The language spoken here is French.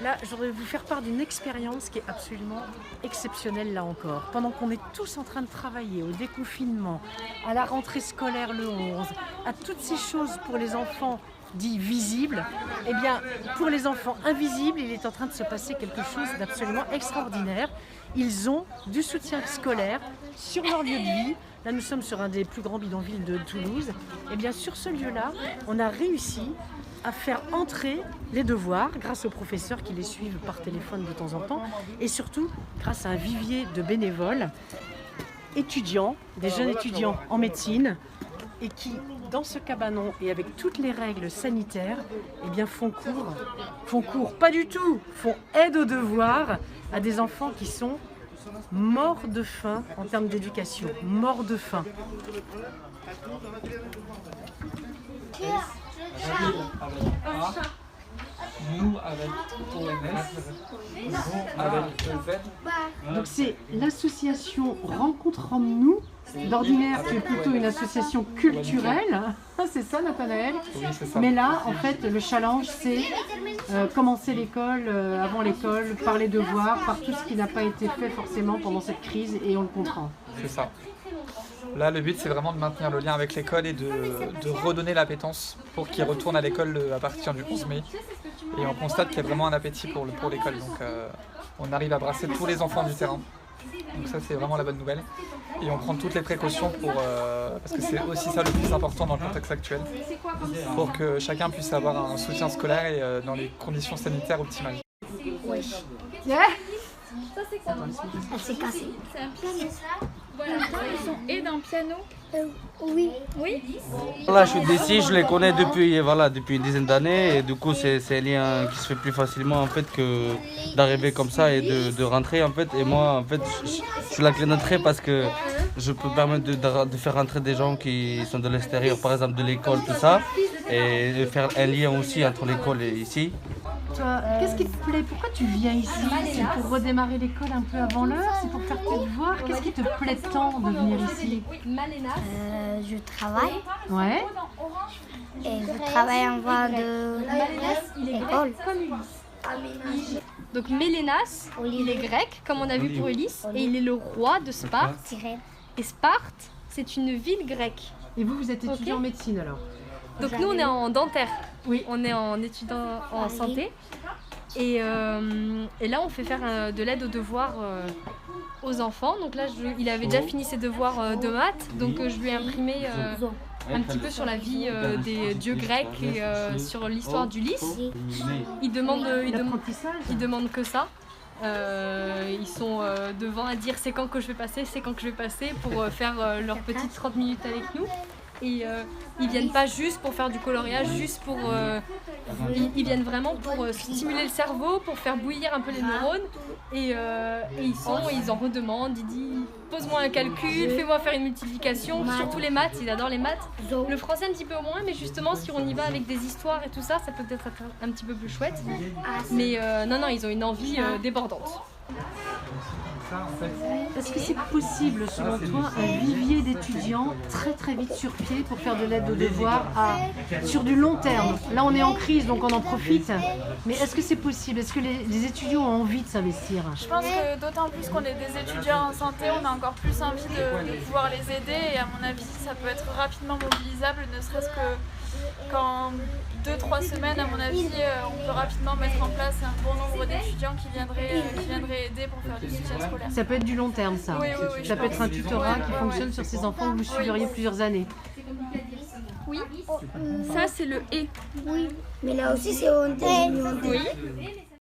Là, je voudrais vous faire part d'une expérience qui est absolument exceptionnelle là encore. Pendant qu'on est tous en train de travailler au déconfinement, à la rentrée scolaire le 11, à toutes ces choses pour les enfants dits visibles, eh bien, pour les enfants invisibles, il est en train de se passer quelque chose d'absolument extraordinaire. Ils ont du soutien scolaire sur leur lieu de vie. Là, nous sommes sur un des plus grands bidonvilles de Toulouse. Et bien, sur ce lieu-là, on a réussi à faire entrer les devoirs grâce aux professeurs qui les suivent par téléphone de temps en temps et surtout grâce à un vivier de bénévoles étudiants, des jeunes étudiants en médecine et qui, dans ce cabanon et avec toutes les règles sanitaires, eh bien font cours, pas du tout, font aide aux devoirs à des enfants qui sont morts de faim en termes d'éducation, morts de faim. Nous avec ONS, vous avec EZ. Donc c'est l'association Rencontre en nous. D'ordinaire, tu es plutôt une association culturelle, c'est ça Nathanaël? Oui, c'est ça. Mais là, en fait, le challenge, c'est commencer l'école, avant l'école, par les devoirs, par tout ce qui n'a pas été fait forcément pendant cette crise, et on le comprend. C'est ça. Là, le but, c'est vraiment de maintenir le lien avec l'école et de redonner l'appétence pour qu'ils retournent à l'école à partir du 11 mai. Et on constate qu'il y a vraiment un appétit pour l'école. Donc, on arrive à brasser tous les enfants du terrain. Donc ça, c'est vraiment la bonne nouvelle. Et on prend toutes les précautions parce que c'est aussi ça le plus important dans le contexte actuel, pour que chacun puisse avoir un soutien scolaire et dans les conditions sanitaires optimales. Oui. Yeah. Elle s'est cassée. C'est un piano. Voilà, le son est d'un piano. Oui. Oui. Voilà, je suis d'ici, je les connais depuis une dizaine d'années et du coup c'est un lien qui se fait plus facilement en fait que d'arriver comme ça et de rentrer en fait. Et moi en fait je la grignoterai parce que je peux permettre de faire rentrer des gens qui sont de l'extérieur, par exemple de l'école, tout ça, et de faire un lien aussi entre l'école et ici. Toi, qu'est-ce qui te plaît? Pourquoi tu viens ici? C'est pour redémarrer l'école un peu avant l'heure? C'est pour faire tes devoirs? Qu'est-ce qui te plaît tant de venir ici? Je travaille Ouais. et je travaille en voie de l'école. Donc Mélénas, il est grec, comme on a vu pour Ulysse, et il est le roi de Sparte. Sirène. Et Sparte, c'est une ville grecque. Et vous êtes étudiant Ok. en médecine alors? Donc nous, on est en dentaire. Oui. On est en étudiant en santé. Et là, on fait faire de l'aide aux devoirs aux enfants. Donc là, il avait déjà fini ses devoirs de maths. Donc je lui ai imprimé un petit peu sur la vie des dieux grecs et sur l'histoire d'Ulysse. Ils demandent que ça. Ils sont devant à dire c'est quand que je vais passer pour faire leurs petites 30 minutes avec nous. Et ils viennent pas juste pour faire du coloriage, ils viennent vraiment pour stimuler le cerveau, pour faire bouillir un peu les neurones. Et ils en redemandent, ils disent pose-moi un calcul, fais-moi faire une multiplication, surtout les maths, ils adorent les maths. Le français un petit peu moins, mais justement si on y va avec des histoires et tout ça, ça peut peut-être être un petit peu plus chouette. Mais non, ils ont une envie débordante. Est-ce que c'est possible, selon toi, un vivier d'étudiants très très vite sur pied pour faire de l'aide aux devoirs sur du long terme? Là, on est en crise, donc on en profite. Mais est-ce que c'est possible? Est-ce que les étudiants ont envie de s'investir? Je pense que d'autant plus qu'on est des étudiants en santé, on a encore plus envie de pouvoir les aider. Et à mon avis, ça peut être rapidement mobilisable, ne serait-ce qu'en 2-3 semaines, à mon avis, on peut rapidement mettre en place un bon nombre d'étudiants qui viendraient aider pour faire du soutien scolaire. Ça peut être du long terme, ça. Oui, je Ça peut pense. être un tutorat qui fonctionne sur ces enfants que vous suivriez plusieurs années. Oui, ça c'est le et. Oui, mais là aussi c'est honte. Oui.